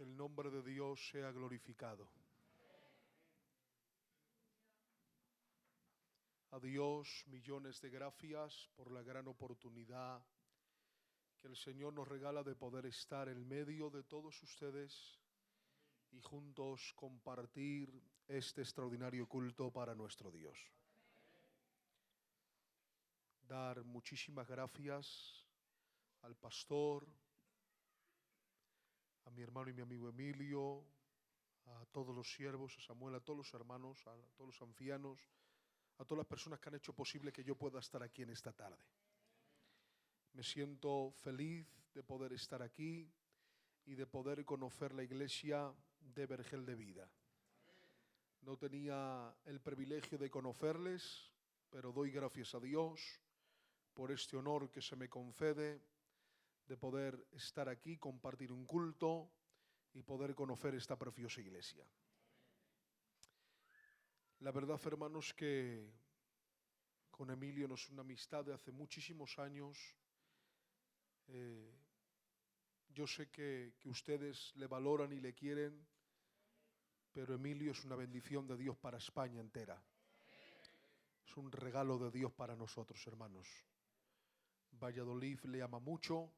Que el nombre de Dios sea glorificado. A Dios millones de gracias por la gran oportunidad que el Señor nos regala de poder estar en medio de todos ustedes y juntos compartir este extraordinario culto para nuestro Dios. Dar muchísimas gracias al pastor, a mi hermano y mi amigo Emilio, a todos los siervos, a Samuel, a todos los hermanos, a todos los ancianos, a todas las personas que han hecho posible que yo pueda estar aquí en esta tarde. Me siento feliz de poder estar aquí y de poder conocer la iglesia de Vergel de Vida. No tenía el privilegio de conocerles, pero doy gracias a Dios por este honor que se me concede de poder estar aquí, compartir un culto y poder conocer esta preciosa iglesia. La verdad, hermanos, que con Emilio nos une una amistad de hace muchísimos años. Yo sé que ustedes le valoran y le quieren, pero Emilio es una bendición de Dios para España entera. Es un regalo de Dios para nosotros, hermanos. Valladolid le ama mucho,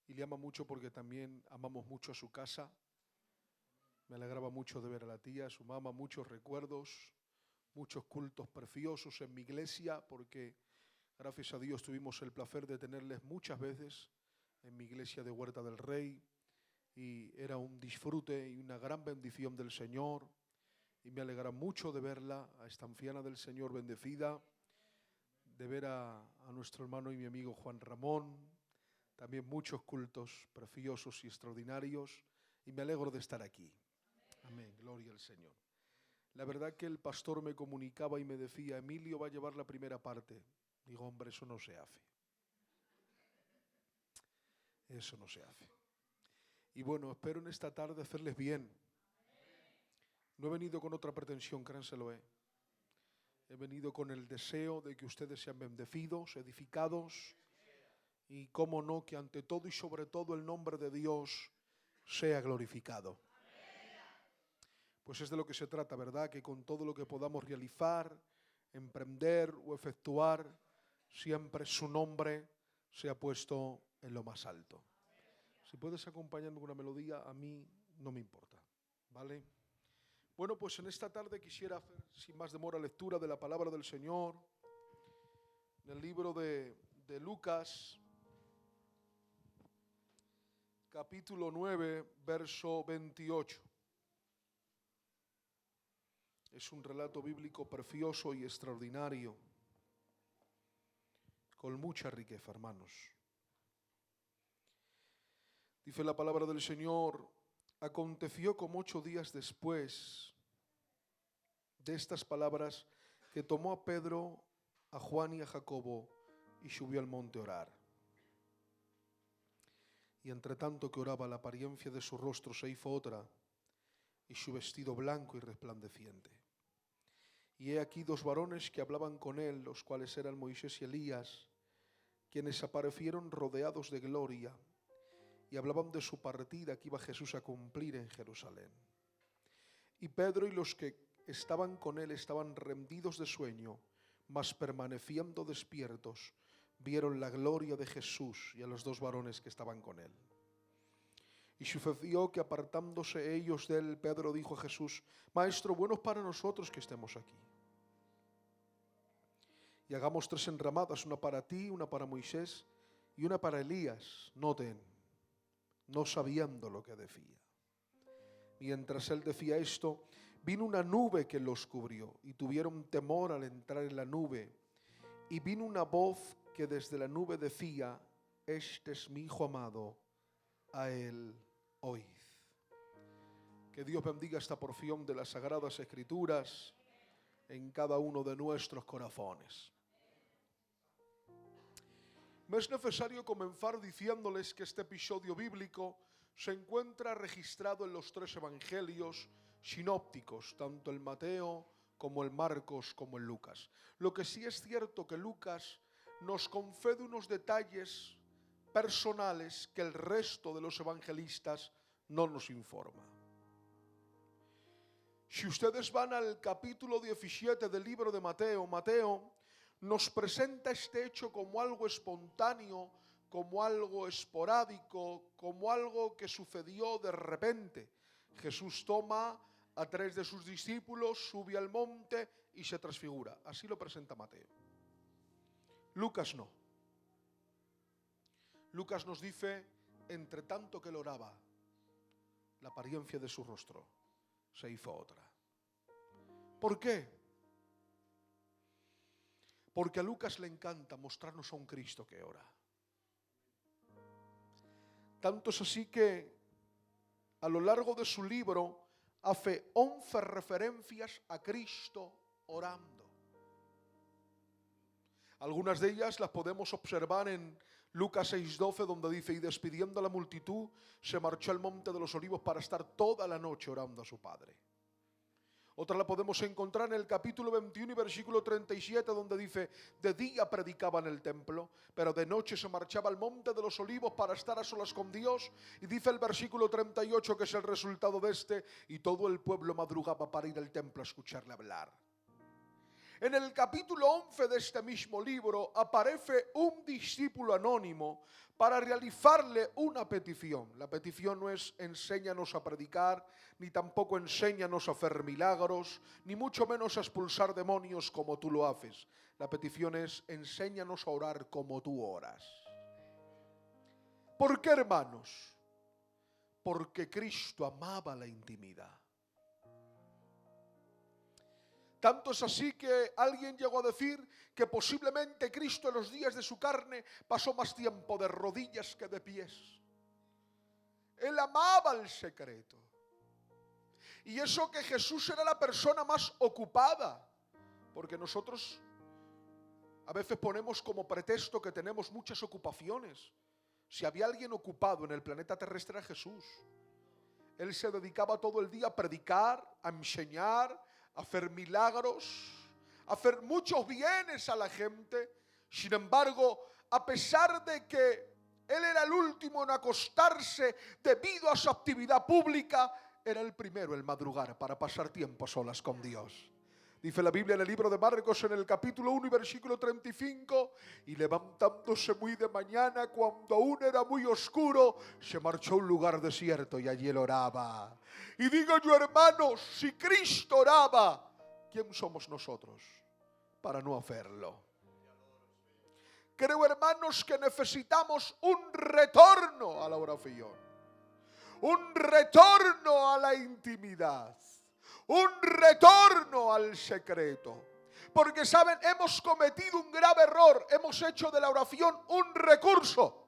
y le ama mucho porque también amamos mucho a su casa. Me alegraba mucho de ver a la tía, a su mamá, muchos recuerdos, muchos cultos preciosos en mi iglesia, porque gracias a Dios tuvimos el placer de tenerles muchas veces en mi iglesia de Huerta del Rey, y era un disfrute y una gran bendición del Señor, y me alegra mucho de verla, a esta anciana del Señor bendecida, de ver a nuestro hermano y mi amigo Juan Ramón, también muchos cultos preciosos y extraordinarios, y me alegro de estar aquí. Amén, gloria al Señor. La verdad que el pastor me comunicaba y me decía, Emilio va a llevar la primera parte. Digo, hombre, eso no se hace. Eso no se hace. Y bueno, espero en esta tarde hacerles bien. No he venido con otra pretensión, créanselo. He venido con el deseo de que ustedes sean bendecidos, edificados, y cómo no, que ante todo y sobre todo el nombre de Dios sea glorificado. Pues es de lo que se trata, ¿verdad? Que con todo lo que podamos realizar, emprender o efectuar, siempre su nombre sea puesto en lo más alto. Si puedes acompañarme con una melodía, a mí no me importa, ¿vale? Bueno, pues en esta tarde quisiera hacer, sin más demora, lectura de la palabra del Señor, en el libro de Lucas, capítulo 9, verso 28. Es un relato bíblico precioso y extraordinario, con mucha riqueza, hermanos. Dice la palabra del Señor, aconteció como 8 días después de estas palabras que tomó a Pedro, a Juan y a Jacobo y subió al monte a orar. Y entre tanto que oraba, la apariencia de su rostro se hizo otra, y su vestido blanco y resplandeciente. Y he aquí 2 varones que hablaban con él, los cuales eran Moisés y Elías, quienes aparecieron rodeados de gloria, y hablaban de su partida que iba Jesús a cumplir en Jerusalén. Y Pedro y los que estaban con él estaban rendidos de sueño, mas permaneciendo despiertos, vieron la gloria de Jesús y a los 2 varones que estaban con él. Y sucedió que apartándose ellos de él, Pedro dijo a Jesús, Maestro, bueno es para nosotros que estemos aquí. Y hagamos 3 enramadas, una para ti, una para Moisés y una para Elías. Noten, no sabiendo lo que decía. Mientras él decía esto, vino una nube que los cubrió y tuvieron temor al entrar en la nube. Y vino una voz que desde la nube decía, este es mi Hijo amado, a él oíd. Que Dios bendiga esta porción de las Sagradas Escrituras en cada uno de nuestros corazones. Me es necesario comenzar diciéndoles que este episodio bíblico se encuentra registrado en los 3 evangelios sinópticos, tanto el Mateo como el Marcos como el Lucas. Lo que sí es cierto que Lucas nos concede unos detalles personales que el resto de los evangelistas no nos informa. Si ustedes van al capítulo 17 del libro de Mateo, Mateo nos presenta este hecho como algo espontáneo, como algo esporádico, como algo que sucedió de repente. Jesús toma a 3 de sus discípulos, sube al monte y se transfigura. Así lo presenta Mateo. Lucas no. Lucas nos dice, entre tanto que él oraba, la apariencia de su rostro se hizo otra. ¿Por qué? Porque a Lucas le encanta mostrarnos a un Cristo que ora. Tanto es así que a lo largo de su libro hace 11 referencias a Cristo orando. Algunas de ellas las podemos observar en Lucas 6:12, donde dice, y despidiendo a la multitud, se marchó al monte de los olivos para estar toda la noche orando a su Padre. Otra la podemos encontrar en el capítulo 21 y versículo 37, donde dice, de día predicaba en el templo, pero de noche se marchaba al monte de los olivos para estar a solas con Dios. Y dice el versículo 38, que es el resultado de este, y todo el pueblo madrugaba para ir al templo a escucharle hablar. En el capítulo 11 de este mismo libro aparece un discípulo anónimo para realizarle una petición. La petición no es enséñanos a predicar, ni tampoco enséñanos a hacer milagros, ni mucho menos a expulsar demonios como tú lo haces. La petición es enséñanos a orar como tú oras. ¿Por qué, hermanos? Porque Cristo amaba la intimidad. Tanto es así que alguien llegó a decir que posiblemente Cristo en los días de su carne pasó más tiempo de rodillas que de pies. Él amaba el secreto. Y eso que Jesús era la persona más ocupada, porque nosotros a veces ponemos como pretexto que tenemos muchas ocupaciones. Si había alguien ocupado en el planeta terrestre era Jesús. Él se dedicaba todo el día a predicar, a enseñar, a hacer milagros, a hacer muchos bienes a la gente. Sin embargo, a pesar de que él era el último en acostarse debido a su actividad pública, era el primero en madrugar para pasar tiempo a solas con Dios. Dice la Biblia en el libro de Marcos, en el capítulo 1 y versículo 35, y levantándose muy de mañana, cuando aún era muy oscuro, se marchó a un lugar desierto y allí él oraba. Y digo yo, hermanos, si Cristo oraba, ¿quién somos nosotros para no hacerlo? Creo, hermanos, que necesitamos un retorno a la oración, un retorno a la intimidad, un retorno al secreto. Porque, ¿saben? Hemos cometido un grave error. Hemos hecho de la oración un recurso.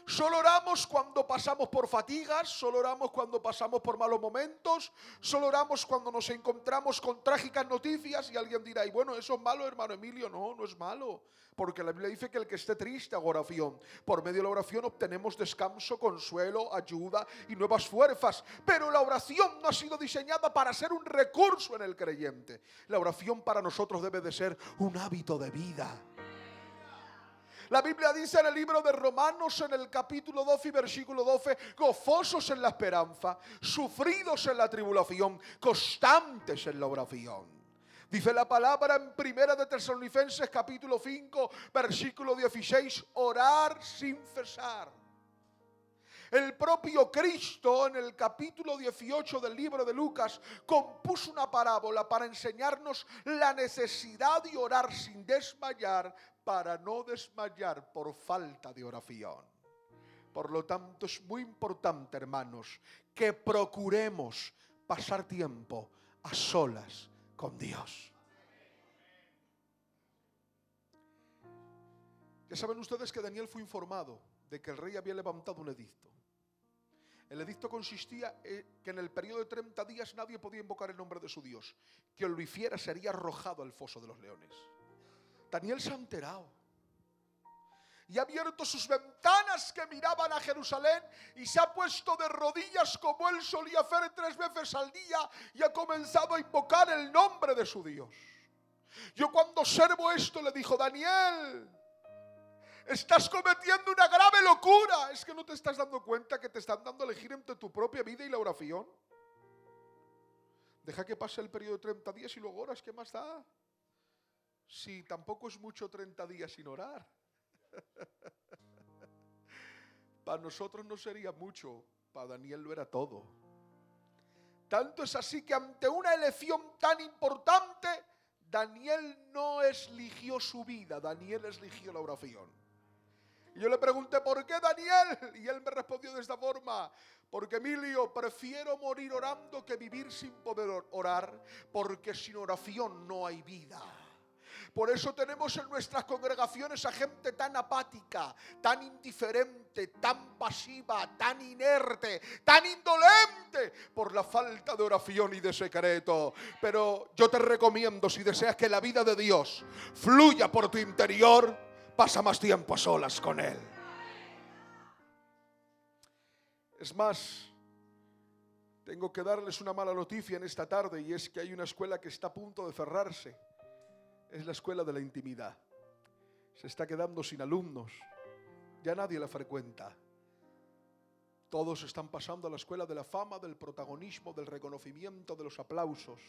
Solo oramos cuando pasamos por fatigas, solo oramos cuando pasamos por malos momentos, solo oramos cuando nos encontramos con trágicas noticias. Y alguien dirá, y bueno, ¿eso es malo, hermano Emilio? No, no es malo. Porque la Biblia dice que el que esté triste haga oración. Por medio de la oración obtenemos descanso, consuelo, ayuda y nuevas fuerzas. Pero la oración no ha sido diseñada para ser un recurso en el creyente. La oración para nosotros debe de ser un hábito de vida. La Biblia dice en el libro de Romanos, en el capítulo 12 y versículo 12, gozosos en la esperanza, sufridos en la tribulación, constantes en la oración. Dice la palabra en Primera de Tesalonicenses capítulo 5, versículo 16, orar sin cesar. El propio Cristo en el capítulo 18 del libro de Lucas compuso una parábola para enseñarnos la necesidad de orar sin desmayar, para no desmayar por falta de oración. Por lo tanto, es muy importante, hermanos, que procuremos pasar tiempo a solas con Dios. Ya saben ustedes que Daniel fue informado de que el rey había levantado un edicto. El edicto consistía en que en el periodo de 30 días nadie podía invocar el nombre de su Dios. Quien lo hiciera sería arrojado al foso de los leones. Daniel se ha enterado y ha abierto sus ventanas que miraban a Jerusalén y se ha puesto de rodillas como él solía hacer 3 veces al día y ha comenzado a invocar el nombre de su Dios. Yo cuando observo esto le dijo, Daniel, Estás cometiendo una grave locura. Es que no te estás dando cuenta que te están dando a elegir entre tu propia vida y la oración. Deja que pase el periodo de 30 días y luego oras. ¿Qué más da? Si tampoco es mucho 30 días sin orar. Para nosotros no sería mucho. Para Daniel lo era todo. Tanto es así que ante una elección tan importante, Daniel no eligió su vida, Daniel eligió la oración. Y yo le pregunté, ¿por qué, Daniel? Y él me respondió de esta forma: porque, Emilio, prefiero morir orando que vivir sin poder orar, porque sin oración no hay vida. Por eso tenemos en nuestras congregaciones a gente tan apática, tan indiferente, tan pasiva, tan inerte, tan indolente, por la falta de oración y de secreto. Pero yo te recomiendo, si deseas que la vida de Dios fluya por tu interior, pasa más tiempo a solas con Él. Es más, tengo que darles una mala noticia en esta tarde, y es que hay una escuela que está a punto de cerrarse. Es la escuela de la intimidad. Se está quedando sin alumnos. Ya nadie la frecuenta. Todos están pasando a la escuela de la fama, del protagonismo, del reconocimiento, de los aplausos.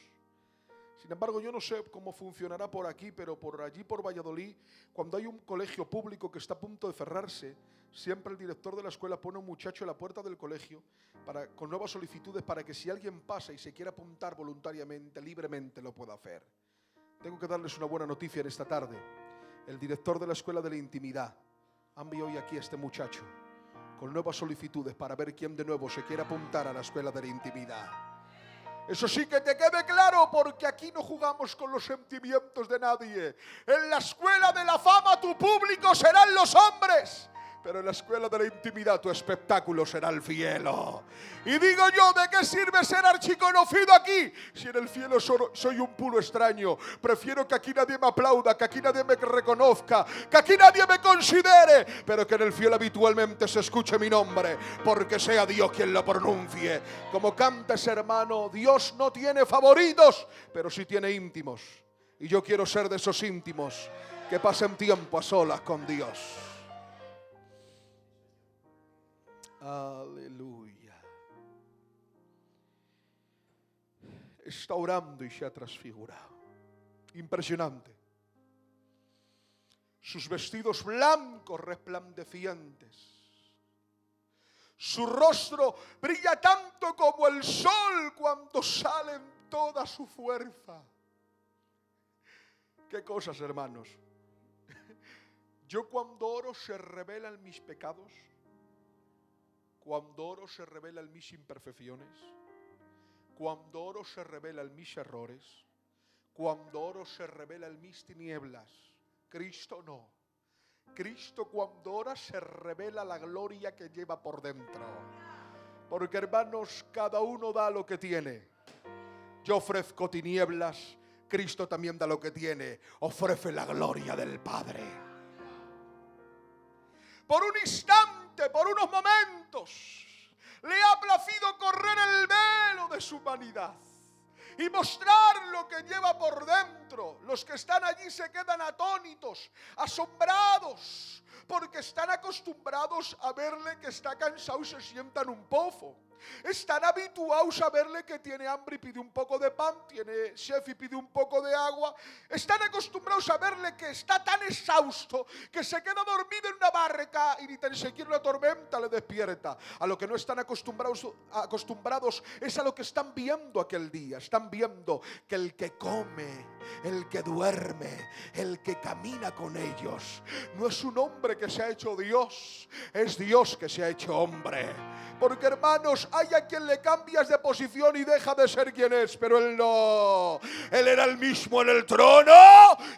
Sin embargo, yo no sé cómo funcionará por aquí, pero por allí, por Valladolid, cuando hay un colegio público que está a punto de cerrarse, siempre el director de la escuela pone a un muchacho en la puerta del colegio con nuevas solicitudes para que si alguien pasa y se quiere apuntar voluntariamente, libremente, lo pueda hacer. Tengo que darles una buena noticia en esta tarde. El director de la escuela de la intimidad ha enviado hoy aquí a este muchacho con nuevas solicitudes para ver quién de nuevo se quiere apuntar a la escuela de la intimidad. Eso sí, que te quede claro, porque aquí no jugamos con los sentimientos de nadie. En la escuela de la fama tu público serán los hombres, pero en la escuela de la intimidad tu espectáculo será el cielo. Y digo yo, ¿de qué sirve ser archiconocido aquí si en el cielo soy un puro extraño? Prefiero que aquí nadie me aplauda, que aquí nadie me reconozca, que aquí nadie me considere, pero que en el cielo habitualmente se escuche mi nombre, porque sea Dios quien lo pronuncie. Como canta ese hermano, Dios no tiene favoritos, pero sí tiene íntimos. Y yo quiero ser de esos íntimos que pasen tiempo a solas con Dios. Aleluya. Está orando y se ha transfigurado. Impresionante. Sus vestidos blancos resplandecientes. Su rostro brilla tanto como el sol cuando sale en toda su fuerza. Qué cosas, hermanos. Yo cuando oro se revelan mis pecados. Cuando oro se revelan mis imperfecciones. Cuando oro se revelan mis errores. Cuando oro se revelan mis tinieblas. Cristo no. Cristo cuando ora se revela la gloria que lleva por dentro. Porque, hermanos, cada uno da lo que tiene. Yo ofrezco tinieblas, Cristo también da lo que tiene. Ofrece la gloria del Padre. Por un instante, por unos momentos, le ha placido correr el velo de su humanidad y mostrar lo que lleva por dentro. Los que están allí se quedan atónitos, asombrados, porque están acostumbrados a verle que está cansado y se sienta en un pozo. Están habituados a verle que tiene hambre y pide un poco de pan, tiene sed y pide un poco de agua. Están acostumbrados a verle que está tan exhausto que se queda dormido en una barca y ni tan siquiera una tormenta le despierta. A lo que no están acostumbrados es a lo que están viendo aquel día. Están viendo que el que come, el que duerme, el que camina con ellos, no es un hombre que se ha hecho Dios, es Dios que se ha hecho hombre. Porque, hermanos, hay a quien le cambias de posición y deja de ser quien es, pero Él no. Él era el mismo en el trono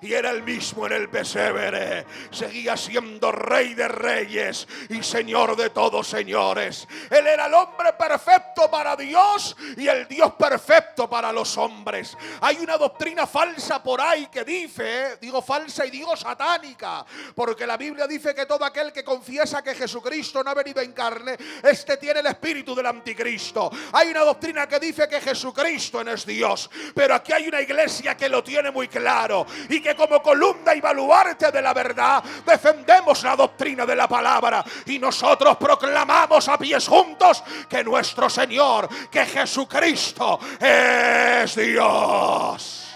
y era el mismo en el pesebre. Seguía siendo Rey de reyes y Señor de todos señores. Él era el hombre perfecto para Dios y el Dios perfecto para los hombres. Hay una doctrina falsa por ahí que dice, digo falsa y digo satánica, porque la Biblia dice que todo aquel que confiesa que Jesucristo no ha venido en carne, este tiene el espíritu del anticristo. Hay una doctrina que dice que Jesucristo no es Dios, pero aquí hay una iglesia que lo tiene muy claro y que como columna y baluarte de la verdad defendemos la doctrina de la palabra, y nosotros proclamamos a pies juntos que nuestro Señor, que Jesucristo es Dios.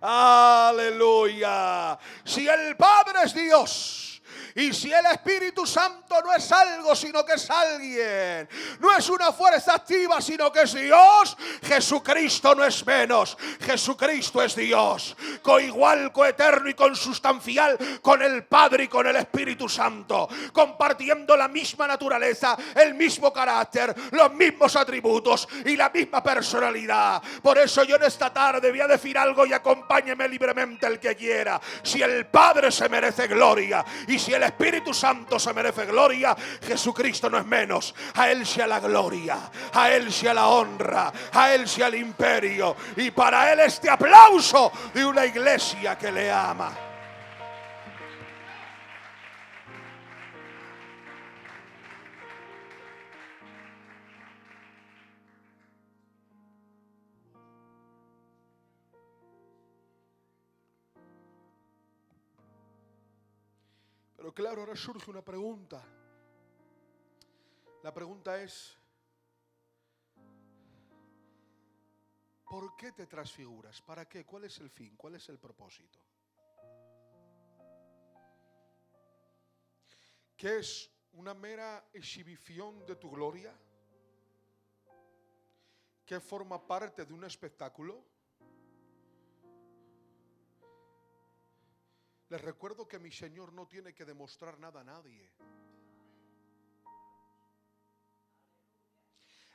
Aleluya. Si el Padre es Dios, y si el Espíritu Santo no es algo, sino que es alguien, no es una fuerza activa, sino que es Dios, Jesucristo no es menos. Jesucristo es Dios, coigual, coeterno y consustancial con el Padre y con el Espíritu Santo, compartiendo la misma naturaleza, el mismo carácter, los mismos atributos y la misma personalidad. Por eso yo en esta tarde voy a decir algo, y acompáñeme libremente el que quiera. Si el Padre se merece gloria y si el Espíritu Santo se merece gloria, Jesucristo no es menos. A Él sea la gloria, a Él sea la honra, a Él sea el imperio, y para Él este aplauso de una iglesia que le ama. Pero claro, ahora surge una pregunta. La pregunta es: ¿por qué te transfiguras? ¿Para qué? ¿Cuál es el fin? ¿Cuál es el propósito? ¿Qué es una mera exhibición de tu gloria? ¿Que forma parte de un espectáculo? Les recuerdo que mi Señor no tiene que demostrar nada a nadie.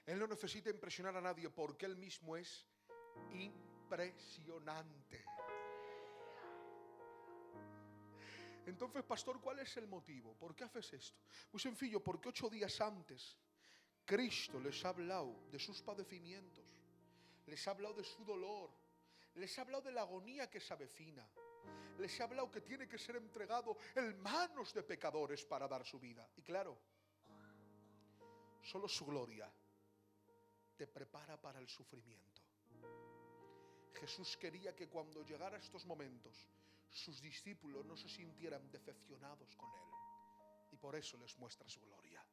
Él no necesita impresionar a nadie porque Él mismo es impresionante. Entonces, pastor, ¿cuál es el motivo? ¿Por qué haces esto? Muy sencillo, porque 8 días antes Cristo les ha hablado de sus padecimientos, les ha hablado de su dolor, les ha hablado de la agonía que se avecina, les ha hablado que tiene que ser entregado en manos de pecadores para dar su vida. Y claro, solo su gloria te prepara para el sufrimiento. Jesús quería que cuando llegara a estos momentos, sus discípulos no se sintieran decepcionados con Él, y por eso les muestra su gloria.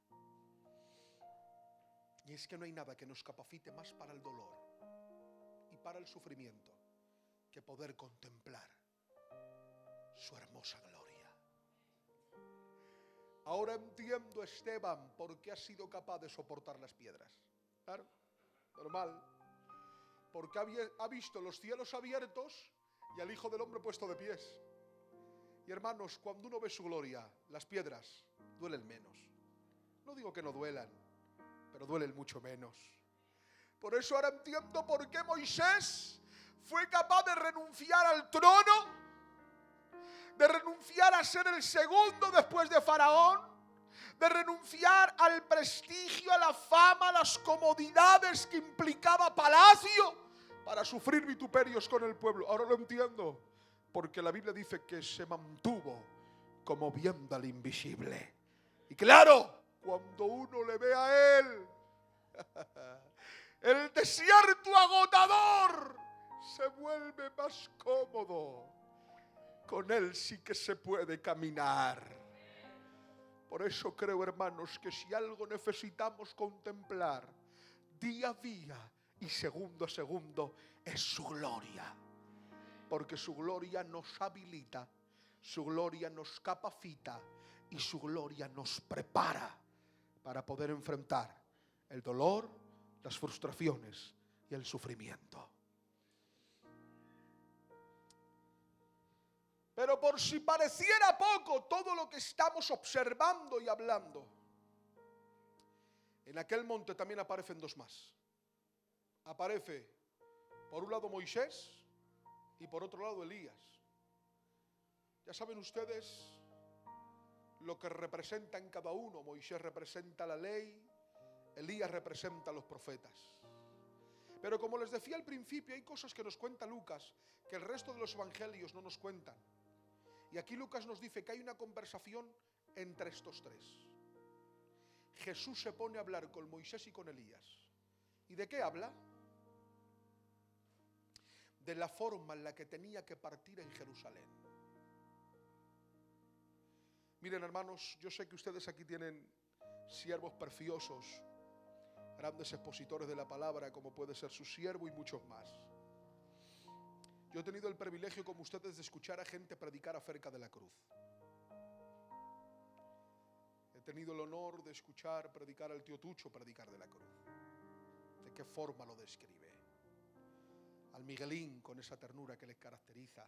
Y es que no hay nada que nos capacite más para el dolor y para el sufrimiento que poder contemplar su hermosa gloria. Ahora entiendo, Esteban, por qué ha sido capaz de soportar las piedras. Claro, normal. Porque ha visto los cielos abiertos y al Hijo del Hombre puesto de pies. Y hermanos, cuando uno ve su gloria, las piedras duelen menos. No digo que no duelan, pero duelen mucho menos. Por eso ahora entiendo por qué Moisés fue capaz de renunciar al trono, de renunciar a ser el segundo después de Faraón, de renunciar al prestigio, a la fama, a las comodidades que implicaba palacio para sufrir vituperios con el pueblo. Ahora lo entiendo, porque la Biblia dice que se mantuvo como viendo al invisible. Y claro, cuando uno le ve a Él, el desierto agotador se vuelve más cómodo. Con Él sí que se puede caminar. Por eso creo, hermanos, que si algo necesitamos contemplar día a día y segundo a segundo, es su gloria. Porque su gloria nos habilita, su gloria nos capacita y su gloria nos prepara para poder enfrentar el dolor, las frustraciones y el sufrimiento. Pero por si pareciera poco todo lo que estamos observando y hablando, en aquel monte también aparecen dos más. Aparece por un lado Moisés y por otro lado Elías. Ya saben ustedes lo que representa en cada uno. Moisés representa la ley, Elías representa a los profetas. Pero como les decía al principio, hay cosas que nos cuenta Lucas que el resto de los evangelios no nos cuentan. Y aquí Lucas nos dice que hay una conversación entre estos tres. Jesús se pone a hablar con Moisés y con Elías. ¿Y de qué habla? De la forma en la que tenía que partir en Jerusalén. Miren, hermanos, yo sé que ustedes aquí tienen siervos preciosos, grandes expositores de la palabra, como puede ser su siervo y muchos más. Yo he tenido el privilegio, como ustedes, de escuchar a gente predicar acerca de la cruz. He tenido el honor de escuchar predicar al tío Tucho predicar de la cruz. ¿De qué forma lo describe? Al Miguelín, con esa ternura que les caracteriza.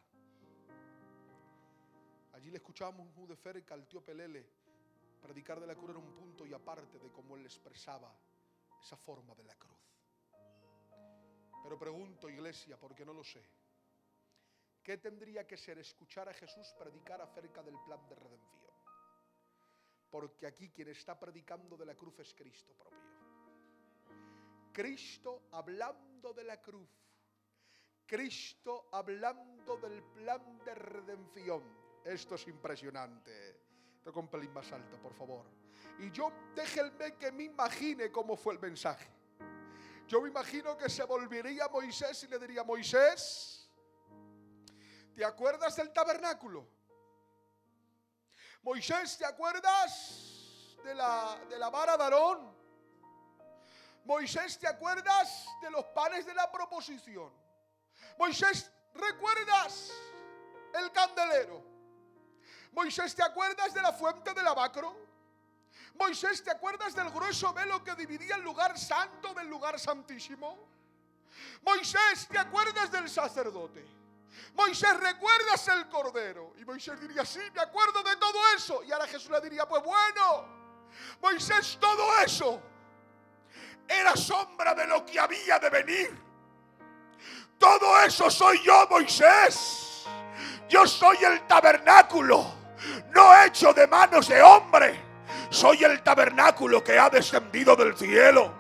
Allí le escuchábamos muy de cerca al tío Pelele predicar de la cruz en un punto y aparte de cómo él expresaba esa forma de la cruz. Pero pregunto, iglesia, porque no lo sé, ¿qué tendría que ser escuchar a Jesús predicar acerca del plan de redención? Porque aquí quien está predicando de la cruz es Cristo propio. Cristo hablando de la cruz. Cristo hablando del plan de redención. Esto es impresionante. Toca un pelín más alto, por favor. Y yo, déjenme que me imagine cómo fue el mensaje. Yo me imagino que se volvería a Moisés y le diría: Moisés, ¿te acuerdas del tabernáculo? Moisés, ¿te acuerdas de la vara de Aarón? Moisés, ¿te acuerdas de los panes de la proposición? Moisés, ¿recuerdas el candelero? Moisés, ¿te acuerdas de la fuente del lavacro? Moisés, ¿te acuerdas del grueso velo que dividía el lugar santo del lugar santísimo? Moisés, ¿te acuerdas del sacerdote? Moisés, ¿recuerdas el cordero? Y Moisés diría: sí, me acuerdo de todo eso. Y ahora Jesús le diría: pues bueno, Moisés, todo eso era sombra de lo que había de venir. Todo eso soy yo, Moisés. Yo soy el tabernáculo, no hecho de manos de hombre. Soy el tabernáculo que ha descendido del cielo.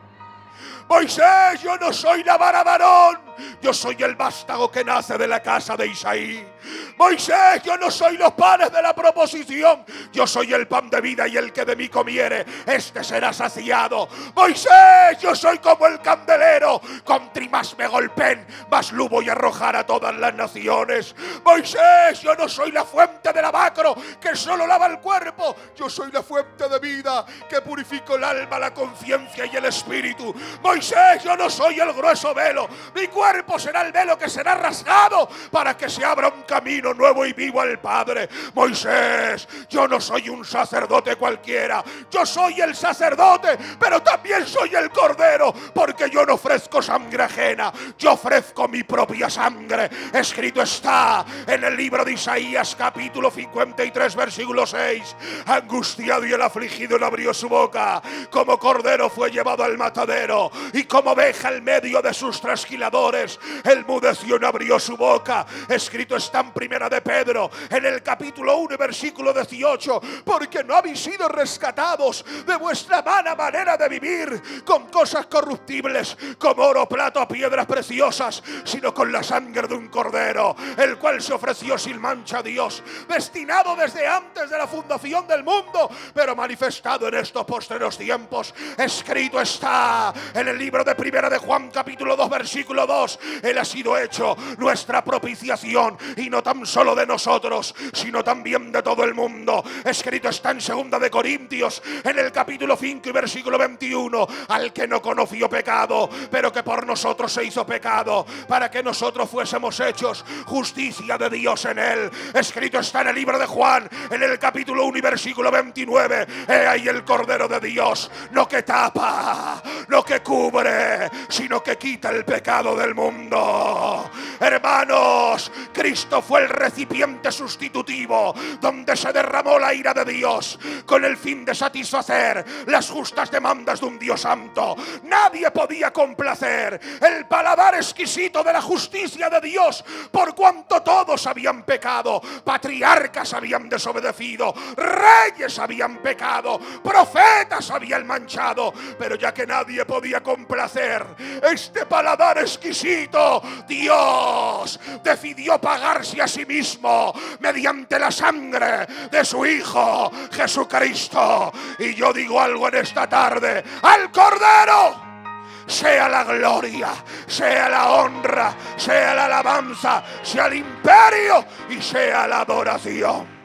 Moisés, yo no soy la vara de Aarón, yo soy el vástago que nace de la casa de Isaí. Moisés, yo no soy los panes de la proposición, yo soy el pan de vida, y el que de mí comiere, este será saciado. Moisés, yo soy como el candelero, contri más me golpeen, más luz voy a arrojar a todas las naciones. Moisés, yo no soy la fuente del lavacro que solo lava el cuerpo, yo soy la fuente de vida que purifico el alma, la conciencia y el espíritu. Moisés, yo no soy el grueso velo, mi cuerpo será el velo que será rasgado para que se abra un camino nuevo y vivo al Padre. Moisés, yo no soy un sacerdote cualquiera, yo soy el sacerdote, pero también soy el cordero, porque yo no ofrezco sangre ajena, yo ofrezco mi propia sangre. Escrito está en el libro de Isaías, capítulo 53, versículo 6: angustiado y el afligido no abrió su boca, como cordero fue llevado al matadero, y como oveja en medio de sus trasquiladores, el mudeció no abrió su boca. Escrito está en Primera de Pedro, en el capítulo 1, versículo 18: porque no habéis sido rescatados de vuestra vana manera de vivir con cosas corruptibles como oro, plata o piedras preciosas, sino con la sangre de un cordero, el cual se ofreció sin mancha a Dios, destinado desde antes de la fundación del mundo, pero manifestado en estos postreros tiempos. Escrito está en el libro de Primera de Juan, capítulo 2, versículo 2: Él ha sido hecho nuestra propiciación, y no tan solo de nosotros, sino también de todo el mundo. Escrito está en Segunda de Corintios, en el capítulo 5 y versículo 21: al que no conoció pecado, pero que por nosotros se hizo pecado, para que nosotros fuésemos hechos justicia de Dios en él. Escrito está en el libro de Juan, en el capítulo 1 y versículo 29: he ahí el Cordero de Dios, no que tapa, no que cubre, sino que quita el pecado del mundo. Hermanos, Cristo fue el recipiente sustitutivo donde se derramó la ira de Dios con el fin de satisfacer las justas demandas de un Dios santo. Nadie podía complacer el paladar exquisito de la justicia de Dios, por cuanto todos habían pecado. Patriarcas habían desobedecido, reyes habían pecado, profetas habían manchado, pero ya que nadie podía podía complacer este paladar exquisito, Dios decidió pagarse a sí mismo mediante la sangre de su Hijo Jesucristo. Y yo digo algo en esta tarde: al Cordero sea la gloria, sea la honra, sea la alabanza, sea el imperio y sea la adoración.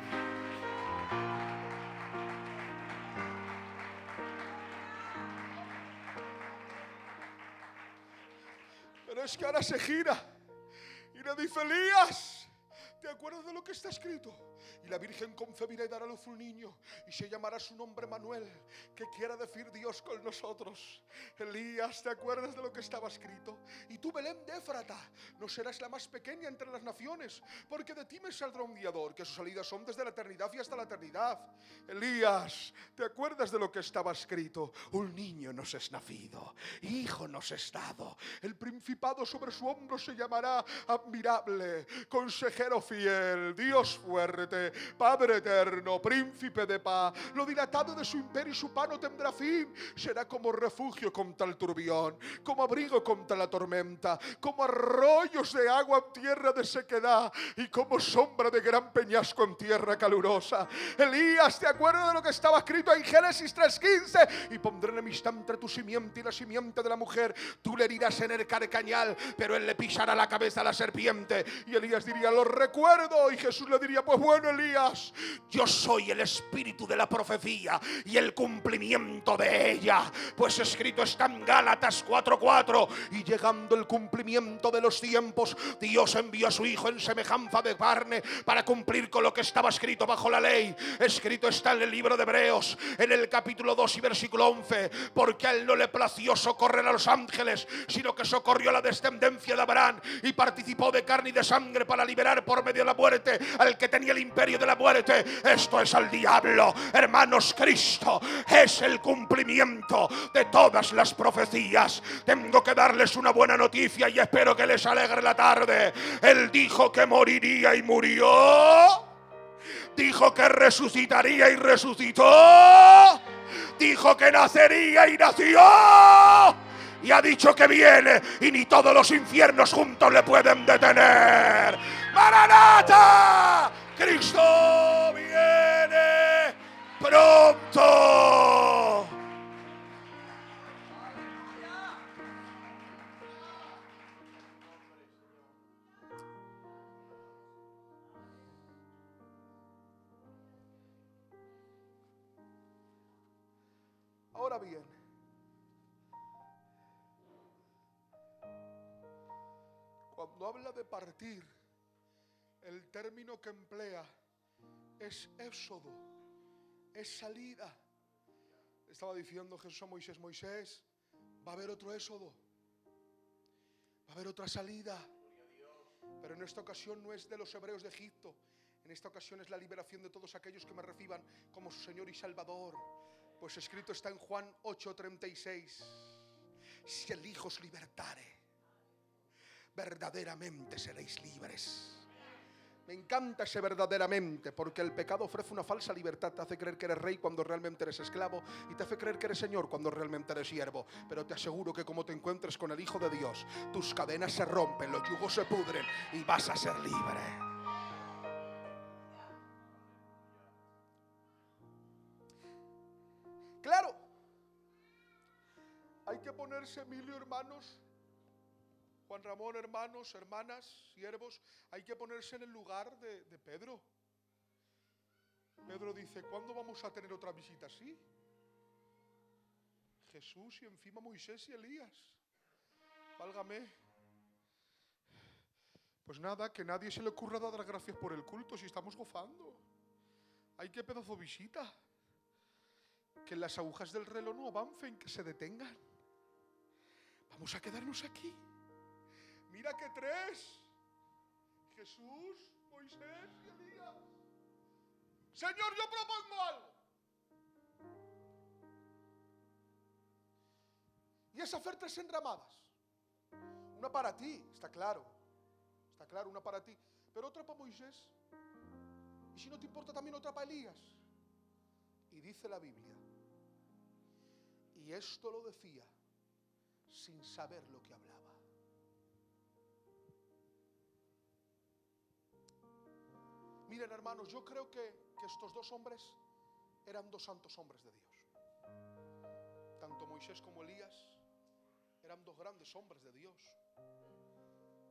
Pero es que ahora se gira y le dice: Elías, ¿te acuerdas de lo que está escrito? Y la Virgen concebirá y dará a luz un niño, y se llamará su nombre Manuel, que quiera decir Dios con nosotros. Elías, ¿te acuerdas de lo que estaba escrito? Y tú, Belén de Éfrata, no serás la más pequeña entre las naciones, porque de ti me saldrá un guiador, que sus salidas son desde la eternidad y hasta la eternidad. Elías, ¿te acuerdas de lo que estaba escrito? Un niño nos es nacido, hijo nos es dado, el principado sobre su hombro se llamará admirable, consejero fiel, Dios fuerte, Padre eterno, príncipe de paz. Lo dilatado de su imperio y su pan no tendrá fin. Será como refugio contra el turbión, como abrigo contra la tormenta, como arroyos de agua en tierra de sequedad y como sombra de gran peñasco en tierra calurosa. Elías, ¿te acuerdas de lo que estaba escrito en Génesis 3:15? Y pondré enemistad entre tu simiente y la simiente de la mujer. Tú le herirás en el carcañal, pero él le pisará la cabeza a la serpiente. Y Elías diría: lo recuerdo. Y Jesús le diría: pues bueno, Elías, yo soy el espíritu de la profecía y el cumplimiento de ella, pues escrito está en Gálatas 4:4. Y llegando el cumplimiento de los tiempos, Dios envió a su Hijo en semejanza de carne para cumplir con lo que estaba escrito bajo la ley. Escrito está en el libro de Hebreos, en el capítulo 2 y versículo 11: porque a él no le plació socorrer a los ángeles, sino que socorrió a la descendencia de Abraham y participó de carne y de sangre para liberar por medio de la muerte al que tenía el imperio de la muerte, esto es al diablo. Hermanos, Cristo es el cumplimiento de todas las profecías. Tengo que darles una buena noticia y espero que les alegre la tarde. Él dijo que moriría y murió. Dijo que resucitaría y resucitó. Dijo que nacería y nació. Y ha dicho que viene y ni todos los infiernos juntos le pueden detener. ¡Maranata! ¡Cristo viene pronto! Ahora bien, cuando habla de partir, el término que emplea es éxodo, es salida. Estaba diciendo Jesús a Moisés: Moisés, va a haber otro éxodo, va a haber otra salida, pero en esta ocasión no es de los hebreos de Egipto. En esta ocasión es la liberación de todos aquellos que me reciban como su Señor y Salvador. Pues escrito está en Juan 8:36: si el Hijo os libertare, verdaderamente seréis libres. Me encanta ese verdaderamente, porque el pecado ofrece una falsa libertad. Te hace creer que eres rey cuando realmente eres esclavo, y te hace creer que eres señor cuando realmente eres siervo. Pero te aseguro que como te encuentres con el Hijo de Dios, tus cadenas se rompen, los yugos se pudren y vas a ser libre. Claro, hay que ponerse, Emilio, hermanos, Juan Ramón, hermanos, hermanas, siervos, hay que ponerse en el lugar de Pedro. Pedro dice: ¿cuándo vamos a tener otra visita así? Jesús y encima Moisés y Elías. Válgame. Pues nada, que nadie se le ocurra dar gracias por el culto si estamos gozando. Ay, qué pedazo de visita. Que las agujas del reloj no avancen, que se detengan. Vamos a quedarnos aquí. Mira que tres: Jesús, Moisés y Elías. Señor, yo propongo algo. Y es hacer tres enramadas. Una para ti, está claro. Está claro, una para ti. Pero otra para Moisés. Y si no te importa, también otra para Elías. Y dice la Biblia: y esto lo decía sin saber lo que hablaba. Miren, hermanos, yo creo que estos dos hombres eran dos santos hombres de Dios. Tanto Moisés como Elías eran dos grandes hombres de Dios.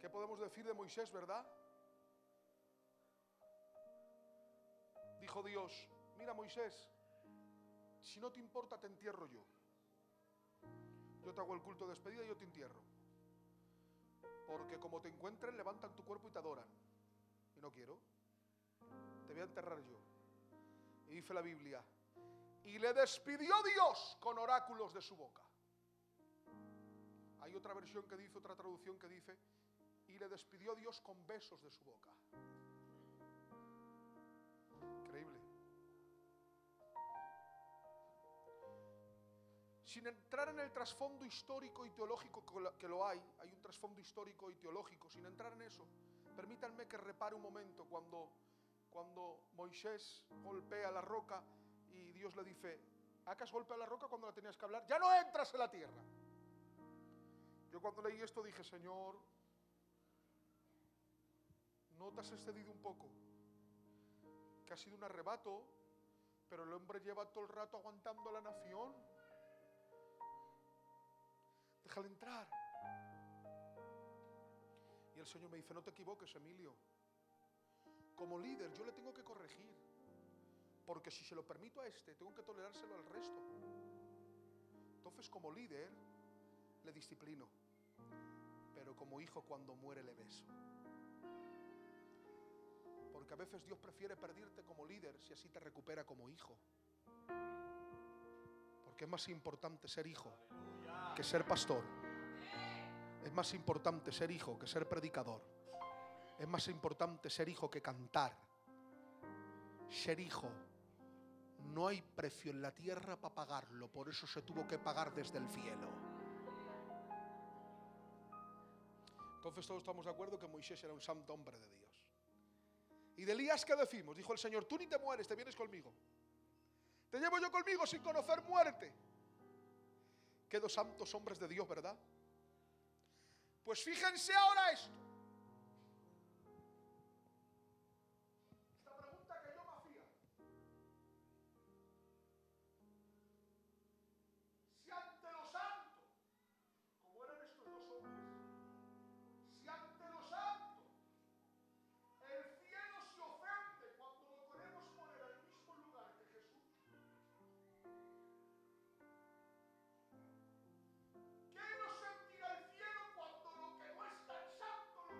¿Qué podemos decir de Moisés, verdad? Dijo Dios: mira, Moisés, si no te importa te entierro yo. Yo te hago el culto de despedida y yo te entierro. Porque como te encuentren, levantan tu cuerpo y te adoran. Y no quiero. Te voy a enterrar yo. Y dice la Biblia: y le despidió Dios con oráculos de su boca. Hay otra versión que dice, otra traducción que dice: y le despidió Dios con besos de su boca. Increíble. Sin entrar en el trasfondo histórico y teológico que lo hay un trasfondo histórico y teológico, sin entrar en eso, permítanme que repare un momento cuando Moisés golpea la roca y Dios le dice: ¿acaso golpea la roca cuando la tenías que hablar? Ya no entras en la tierra. Yo cuando leí esto dije: Señor, ¿no te has excedido un poco? Que ha sido un arrebato, pero el hombre lleva todo el rato aguantando a la nación. Déjale entrar. Y el Señor me dice: no te equivoques, Emilio. Como líder yo le tengo que corregir, porque si se lo permito a este, tengo que tolerárselo al resto. Entonces, como líder le disciplino, pero como hijo, cuando muere le beso. Porque a veces Dios prefiere perderte como líder si así te recupera como hijo. Porque es más importante ser hijo que ser pastor. Es más importante ser hijo que ser predicador. Es más importante ser hijo que cantar. Ser hijo, no hay precio en la tierra para pagarlo, por eso se tuvo que pagar desde el cielo. Entonces todos estamos de acuerdo que Moisés era un santo hombre de Dios. ¿Y de Elías qué decimos? Dijo el Señor: tú ni te mueres, te vienes conmigo. Te llevo yo conmigo sin conocer muerte. Qué dos santos hombres de Dios, ¿verdad? Pues fíjense ahora esto. Esta pregunta que yo me hacía: si ante los santos, como eran estos dos hombres, si ante los santos el cielo se ofende cuando lo queremos poner al mismo lugar que Jesús, ¿qué no sentirá el cielo cuando lo que no es tan santo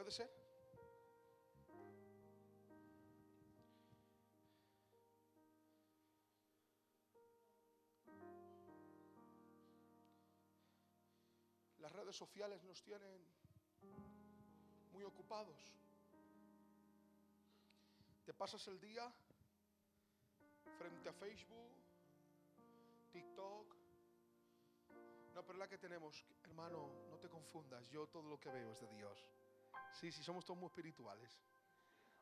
¿Puede ser? Las redes sociales nos tienen muy ocupados. Te pasas el día frente a Facebook, TikTok. No, pero la que tenemos, hermano, no te confundas. Yo todo lo que veo es de Dios. Sí, somos todos muy espirituales.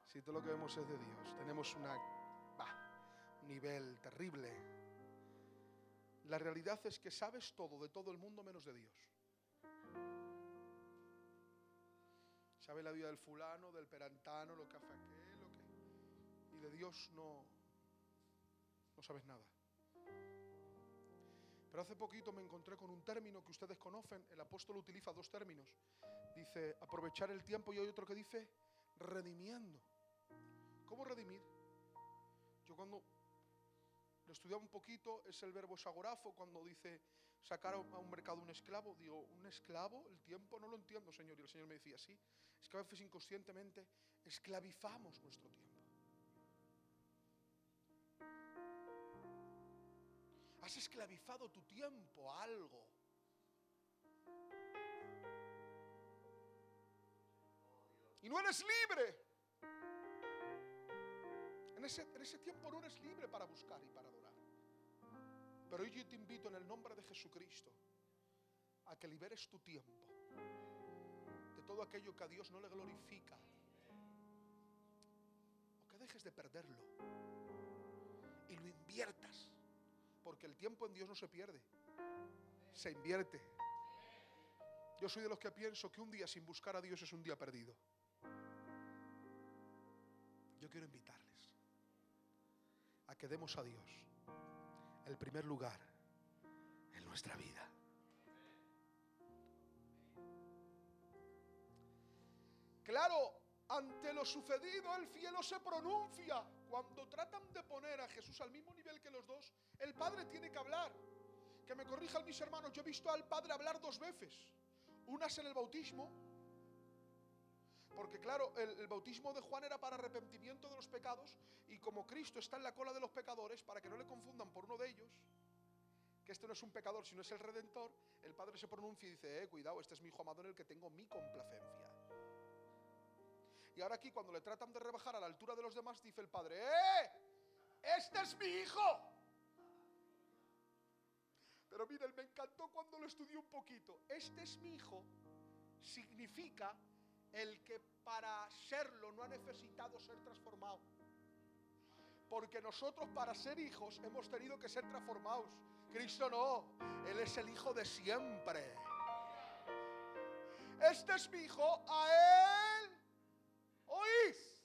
Sí, todo lo que vemos es de Dios. Tenemos un nivel terrible. La realidad es que sabes todo de todo el mundo menos de Dios. Sabes la vida del fulano, del perantano, lo que hace aquel, y de Dios no sabes nada. Pero hace poquito me encontré con un término que ustedes conocen. El apóstol utiliza dos términos. Dice aprovechar el tiempo y hay otro que dice redimiendo. ¿Cómo redimir? Yo cuando lo estudiaba un poquito, es el verbo sagorafo, cuando dice sacar a un mercado un esclavo. Digo, ¿un esclavo? El tiempo no lo entiendo, Señor. Y el Señor me decía, sí, es que a veces inconscientemente esclavizamos nuestro tiempo. Has esclavizado tu tiempo a algo. Y no eres libre. En ese tiempo no eres libre para buscar y para adorar. Pero hoy yo te invito en el nombre de Jesucristo a que liberes tu tiempo de todo aquello que a Dios no le glorifica, o que dejes de perderlo y lo inviertas, porque el tiempo en Dios no se pierde, se invierte. Yo soy de los que pienso que un día sin buscar a Dios es un día perdido. Yo quiero invitarles a que demos a Dios el primer lugar en nuestra vida. Claro, ante lo sucedido el cielo se pronuncia. Cuando tratan de poner a Jesús al mismo nivel que los dos, el Padre tiene que hablar. Que me corrijan mis hermanos, yo he visto al Padre hablar dos veces. Una es en el bautismo, porque claro, el bautismo de Juan era para arrepentimiento de los pecados, y como Cristo está en la cola de los pecadores, para que no le confundan por uno de ellos, que este no es un pecador sino es el Redentor, el Padre se pronuncia y dice, cuidado, este es mi hijo amado en el que tengo mi complacencia. Y ahora aquí cuando le tratan de rebajar a la altura de los demás, dice el Padre, este es mi hijo. Pero miren, me encantó cuando lo estudié un poquito. Este es mi hijo significa el que para serlo no ha necesitado ser transformado. Porque nosotros para ser hijos hemos tenido que ser transformados. Cristo no, Él es el hijo de siempre. Este es mi hijo, a Él oís.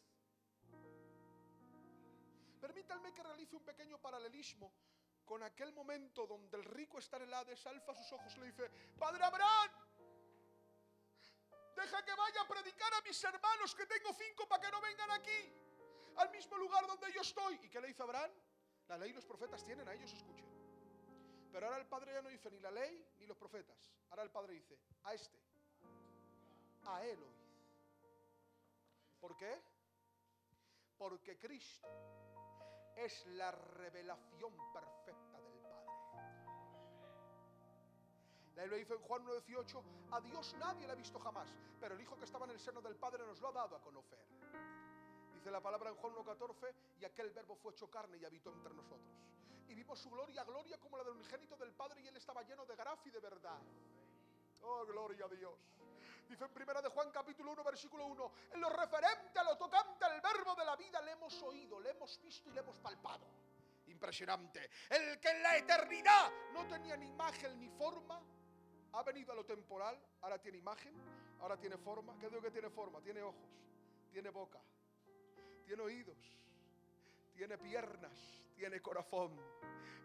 Permítanme que realice un pequeño paralelismo con aquel momento donde el rico está en el Hades, alza sus ojos y le dice, Padre Abraham, deja que vaya a predicar a mis hermanos que tengo 5 para que no vengan aquí, al mismo lugar donde yo estoy. ¿Y qué le dice Abraham? La ley y los profetas tienen, a ellos escuchen. Pero ahora el Padre ya no dice ni la ley ni los profetas. Ahora el Padre dice, a él oíd. ¿Por qué? Porque Cristo es la revelación perfecta del Padre. La Biblia dice en Juan 1:18, a Dios nadie le ha visto jamás, pero el Hijo que estaba en el seno del Padre nos lo ha dado a conocer. Dice la palabra en Juan 1:14, y aquel verbo fue hecho carne y habitó entre nosotros. Y vimos su gloria como la del unigénito del Padre, y Él estaba lleno de gracia y de verdad. Oh, gloria a Dios. Dice en 1 de Juan capítulo 1 versículo 1, en lo referente a lo tocante al verbo de la vida, le hemos oído, le hemos visto y le hemos palpado. Impresionante. El que en la eternidad no tenía ni imagen ni forma, ha venido a lo temporal, ahora tiene imagen, ahora tiene forma. ¿Qué digo que tiene forma? Tiene ojos, tiene boca, tiene oídos, tiene piernas, tiene corazón,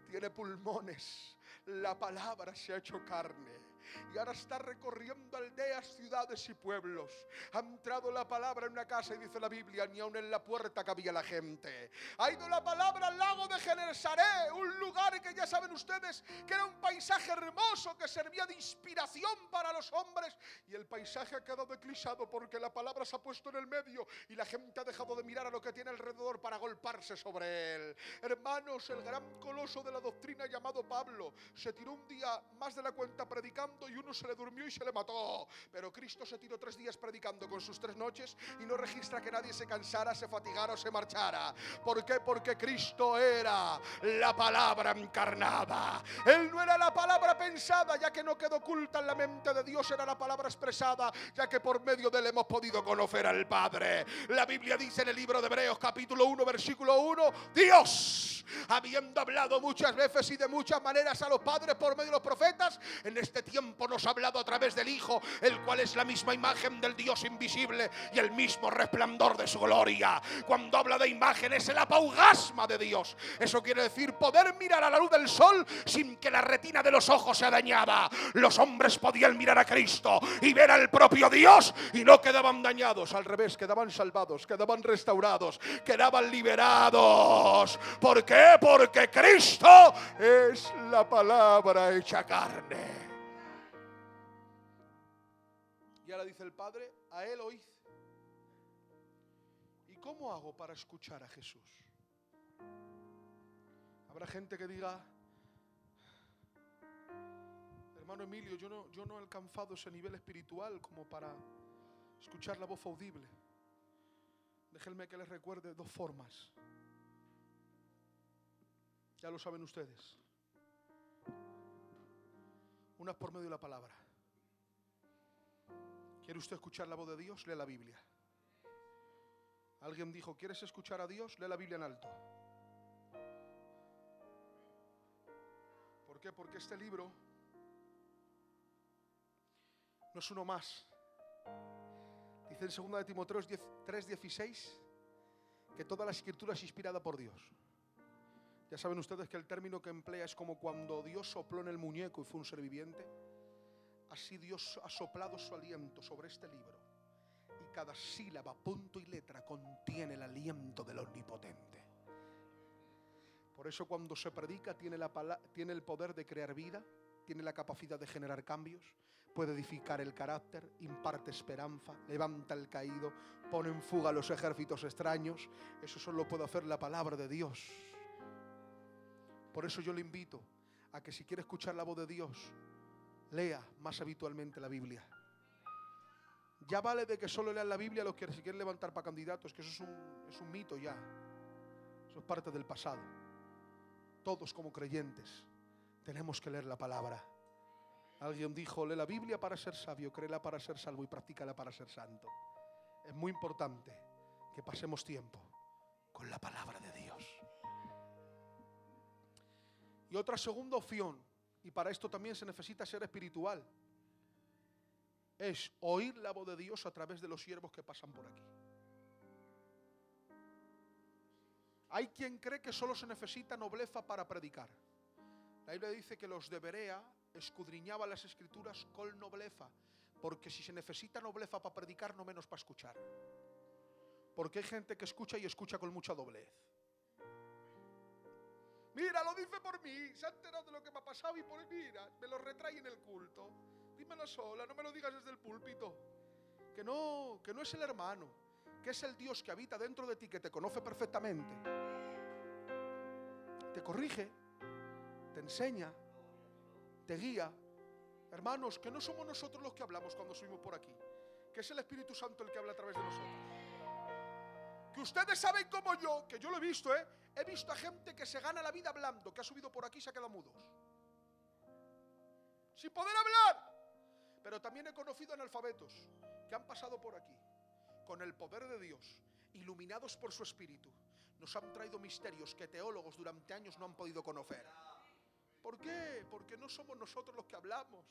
tiene pulmones. La palabra se ha hecho carne y ahora está recorriendo aldeas, ciudades y pueblos. Ha entrado la palabra en una casa y dice la Biblia, ni aun en la puerta cabía la gente. Ha ido la palabra al lago de Genesaret, un lugar que ya saben ustedes que era un paisaje hermoso que servía de inspiración para los hombres, y el paisaje ha quedado eclipsado porque la palabra se ha puesto en el medio y la gente ha dejado de mirar a lo que tiene alrededor para golparse sobre él. Hermanos, el gran coloso de la doctrina llamado Pablo se tiró un día más de la cuenta predicando y uno se le durmió y se le mató, pero Cristo se tiró 3 días predicando con sus 3 noches y no registra que nadie se cansara, se fatigara o se marchara. ¿Por qué? Porque Cristo era la palabra encarnada. Él no era la palabra pensada, ya que no quedó oculta en la mente de Dios, era la palabra expresada, ya que por medio de él hemos podido conocer al Padre. La Biblia dice en el libro de Hebreos capítulo 1 versículo 1, Dios, habiendo hablado muchas veces y de muchas maneras a los padres por medio de los profetas, en este tiempo nos ha hablado a través del Hijo, el cual es la misma imagen del Dios invisible y el mismo resplandor de su gloria. Cuando habla de imagen es el apaugasma de Dios. Eso quiere decir poder mirar a la luz del sol sin que la retina de los ojos sea dañada. Los hombres podían mirar a Cristo y ver al propio Dios y no quedaban dañados, al revés, quedaban salvados, quedaban restaurados, quedaban liberados. ¿Por qué? Porque Cristo es la palabra hecha carne. Y ahora dice el Padre, a él oíd. ¿Y cómo hago para escuchar a Jesús? Habrá gente que diga, hermano Emilio, yo no he alcanzado ese nivel espiritual como para escuchar la voz audible. Déjenme que les recuerde 2 formas. Ya lo saben ustedes. Una es por medio de la palabra. ¿Quiere usted escuchar la voz de Dios? Lee la Biblia. Alguien dijo, ¿quieres escuchar a Dios? Lee la Biblia en alto. ¿Por qué? Porque este libro no es uno más. Dice en 2 de Timoteo 3:16 que toda la escritura es inspirada por Dios. Ya saben ustedes que el término que emplea es como cuando Dios sopló en el muñeco y fue un ser viviente. Así Dios ha soplado su aliento sobre este libro y cada sílaba, punto y letra contiene el aliento del Omnipotente. Por eso cuando se predica tiene el poder de crear vida, tiene la capacidad de generar cambios, puede edificar el carácter, imparte esperanza, levanta el caído, pone en fuga a los ejércitos extraños. Eso solo puede hacer la palabra de Dios. Por eso yo le invito a que si quiere escuchar la voz de Dios, lea más habitualmente la Biblia. Ya vale de que solo lean la Biblia los que se quieren levantar para candidatos, que eso es un mito ya. Eso es parte del pasado. Todos como creyentes tenemos que leer la palabra. Alguien dijo, lee la Biblia para ser sabio, créela para ser salvo y practícala para ser santo. Es muy importante que pasemos tiempo con la palabra de Dios. Y otra segunda opción, y para esto también se necesita ser espiritual, es oír la voz de Dios a través de los siervos que pasan por aquí. Hay quien cree que solo se necesita nobleza para predicar. La Biblia dice que los de Berea escudriñaban las escrituras con nobleza, porque si se necesita nobleza para predicar, no menos para escuchar. Porque hay gente que escucha y escucha con mucha doblez. Mira, lo dice por mí, se ha enterado de lo que me ha pasado y por mira, me lo retrae en el culto. Dímelo sola, no me lo digas desde el púlpito. Que no es el hermano, que es el Dios que habita dentro de ti, que te conoce perfectamente. Te corrige, te enseña, te guía. Hermanos, que no somos nosotros los que hablamos cuando subimos por aquí, que es el Espíritu Santo el que habla a través de nosotros. Que ustedes saben como yo, que yo lo he visto, he visto a gente que se gana la vida hablando, que ha subido por aquí y se ha quedado mudos, sin poder hablar. Pero también he conocido analfabetos que han pasado por aquí, con el poder de Dios, iluminados por su Espíritu, nos han traído misterios que teólogos durante años no han podido conocer. ¿Por qué? Porque no somos nosotros los que hablamos,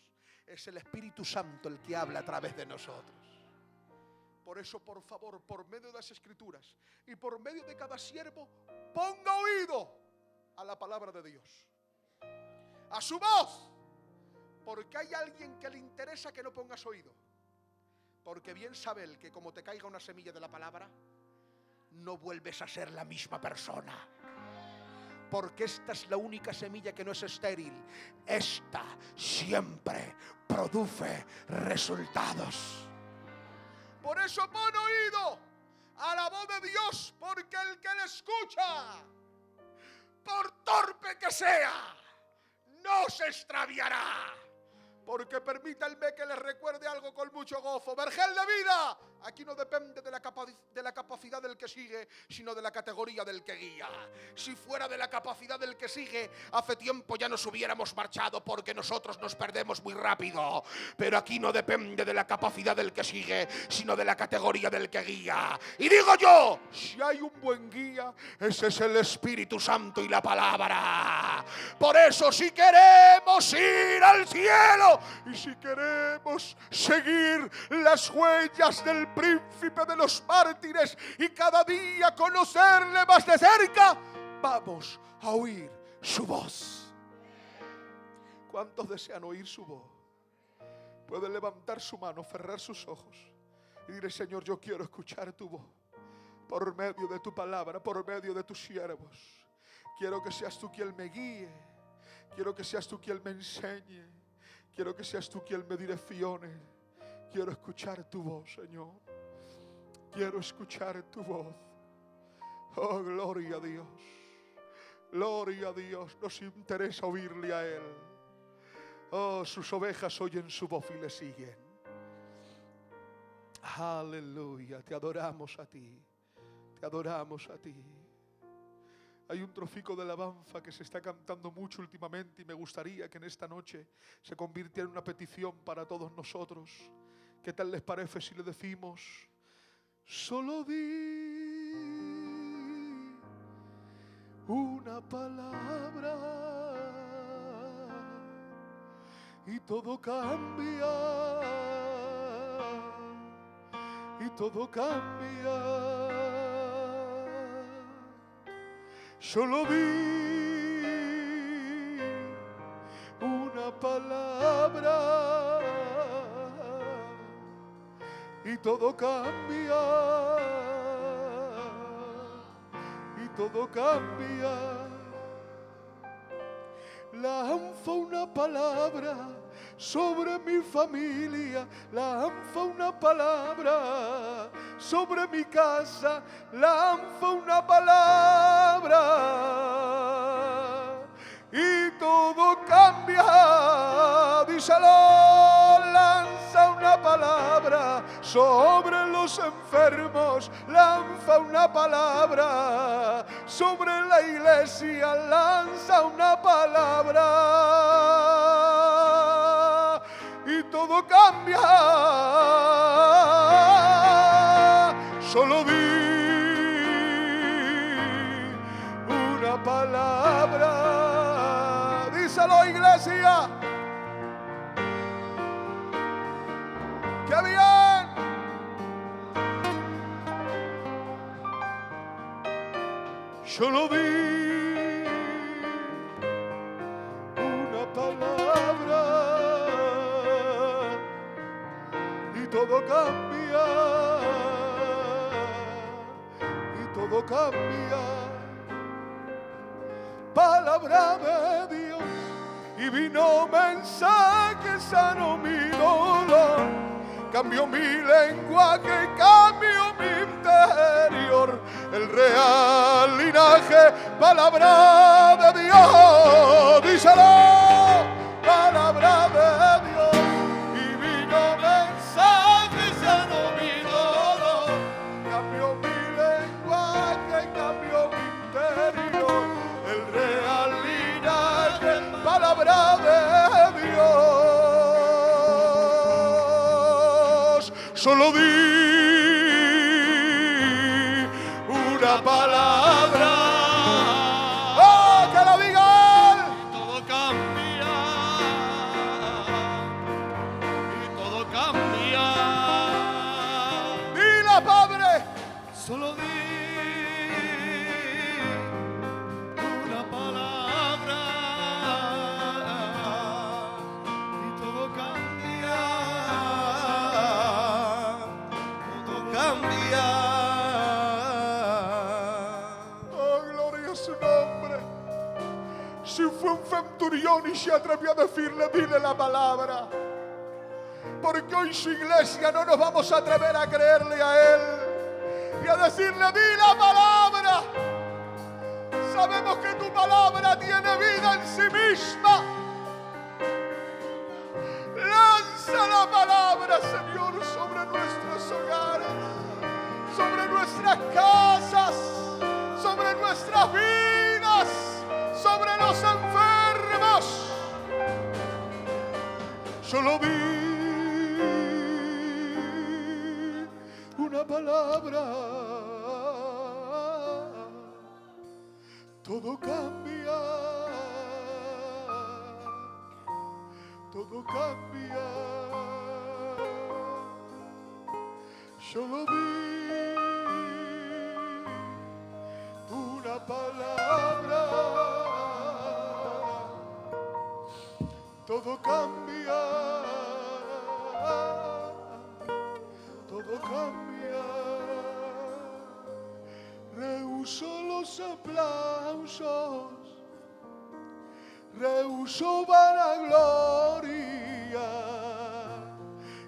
es el Espíritu Santo el que habla a través de nosotros. Por eso, por favor, por medio de las Escrituras y por medio de cada siervo, ponga oído a la palabra de Dios, a su voz, porque hay alguien que le interesa que no pongas oído. Porque bien sabe él que como te caiga una semilla de la palabra, no vuelves a ser la misma persona. porque esta es la única semilla que no es estéril. Esta siempre produce resultados. Por eso pon oído a la voz de Dios, porque el que le escucha, por torpe que sea, no se extraviará. Porque permítanme que les recuerde algo con mucho gozo. Vergel de vida, aquí no depende de la capacidad del que sigue, sino de la categoría del que guía. Si fuera de la capacidad del que sigue, hace tiempo ya nos hubiéramos marchado, porque nosotros nos perdemos muy rápido. Pero aquí no depende de la capacidad del que sigue, sino de la categoría del que guía. Y digo yo, si hay un buen guía, ese es el Espíritu Santo y la palabra. Por eso, si queremos ir al cielo, y si queremos seguir las huellas del príncipe de los mártires y cada día conocerle más de cerca, vamos a oír su voz. ¿Cuántos desean oír su voz? Pueden levantar su mano, cerrar sus ojos y dirle: Señor, yo quiero escuchar tu voz por medio de tu palabra, por medio de tus siervos. Quiero que seas tú quien me guíe. Quiero que seas tú quien me enseñe. Quiero que seas tú quien me direccione. Quiero escuchar tu voz, Señor. Quiero escuchar tu voz. Oh, gloria a Dios. Gloria a Dios. Nos interesa oírle a Él. Oh, sus ovejas oyen su voz y le siguen. Aleluya. Te adoramos a ti. Te adoramos a ti. Hay un trocico de alabanza que se está cantando mucho últimamente y me gustaría que en esta noche se convirtiera en una petición para todos nosotros. ¿Qué tal les parece si le decimos: solo di una palabra y todo cambia, y todo cambia? Solo di una palabra y todo cambia, y todo cambia. Lanza una palabra sobre mi familia, lanza una palabra sobre mi casa, lanza una palabra y todo cambia. Díselo, lanza una palabra sobre los enfermos, lanza una palabra sobre la iglesia, lanza una palabra y todo cambia. Solo di una palabra. Díselo, iglesia. ¡Qué bien! Solo di una palabra y todo cambia, y todo cambia. Palabra de Dios y vino mensaje, sanó mi dolor, cambió mi lenguaje, cambió mi interior. El real linaje, palabra de Dios, díselo, palabra de Dios. Y vino mensaje, sanó mi dolor, cambió mi lenguaje, cambió mi interior. El real linaje, palabra de Dios. Solo di una palabra. ¡Oh, que la digan! Y todo cambia. Y todo cambia. ¡Dila, Padre! Solo di una palabra y todo cambia. Si fue un centurión y se atrevió a decirle, dile la palabra. Porque hoy su iglesia no nos vamos a atrever a creerle a Él y a decirle, di la palabra. Sabemos que tu palabra tiene vida en sí misma. Lanza la palabra, Señor, sobre nuestros hogares, sobre nuestras casas, sobre nuestras vidas, sobre los enfermos. Solo di una palabra, todo cambia, todo cambia. Solo di una palabra, todo cambia, todo cambia. Rehusó los aplausos, rehusó vanagloria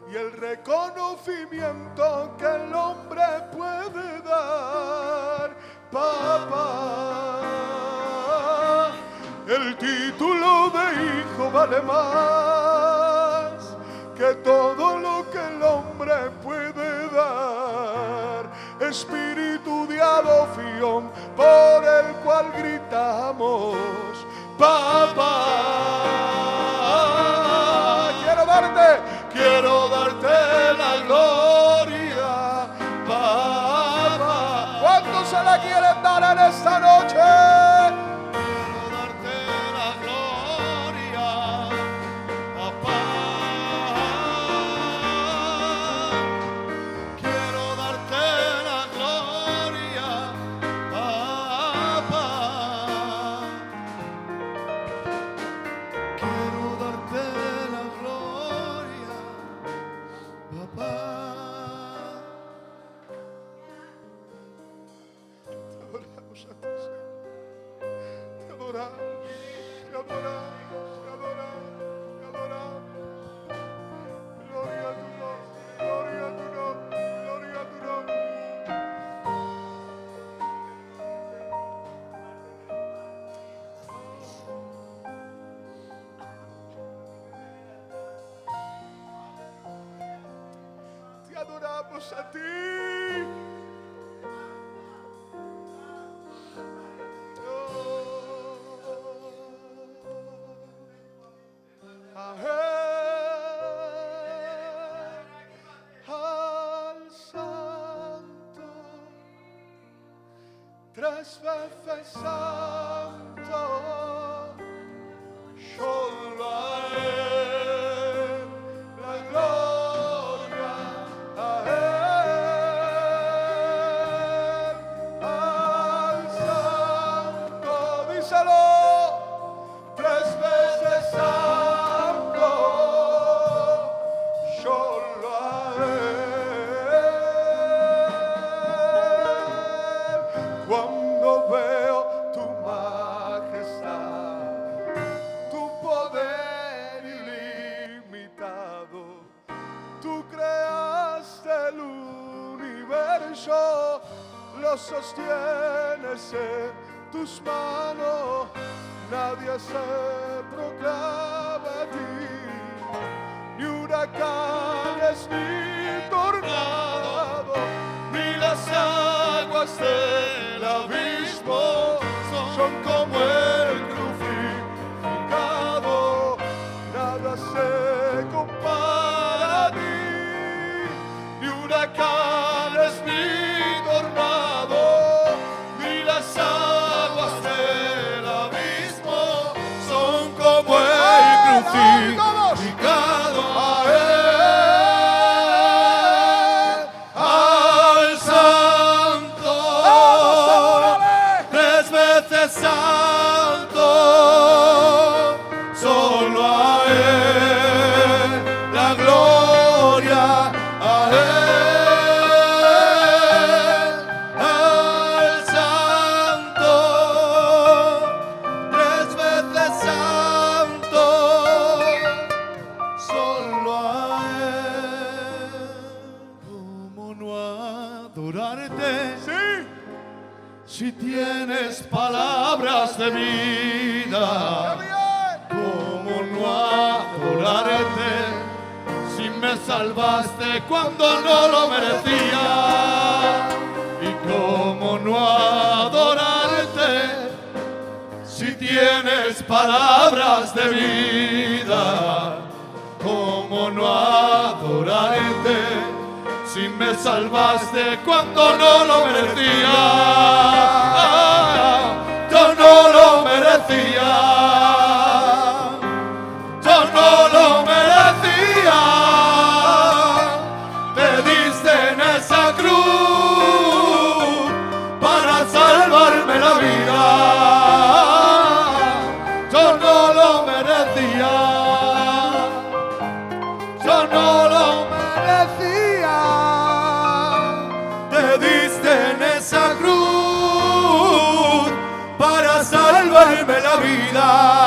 y el reconocimiento que el hombre puede dar. Papá, el título de hijo vale más que todo lo que el hombre puede dar. Espíritu de adopción por el cual gritamos, papá. Quiero darte la gloria, papá. ¿Cuántos se la quieren dar en esta noche? Quiero darte la gloria, papá. Quiero darte la gloria, papá. Quiero darte la gloria, papá. Te adoramos a ti, Señor. Te adoramos, te adoramos, te adoramos, te adoramos. Gloria a tu nombre, gloria a tu nombre, gloria a tu nombre. Te adoramos a ti. A Él, al Santo, 3 veces santo, solo a Él la gloria, a Él, al Santo, díselo, 3 veces santo, solo a Él. Cuando veo tu majestad, tu poder ilimitado, tú creaste el universo, lo sostienes en tus manos, nadie se proclama a ti, ni huracanes ni tornado, ni las aguas del abismo son como el crucificado, nada se compara a ti, ni huracanes ni tornado, ni las aguas del abismo son como el crucificado. A Él, al Santo, 3 veces santo, solo a Él la gloria, a Él, al Santo, 3 veces salvaste cuando no lo merecía. Y cómo no adorarte si tienes palabras de vida. Cómo no adorarte si me salvaste cuando no lo merecía. Yo no lo merecía. Yo no lo merecía. Te diste en esa cruz para salvarme la vida. Yo no lo merecía. Yo no lo merecía. Te diste en esa cruz para salvarme la vida.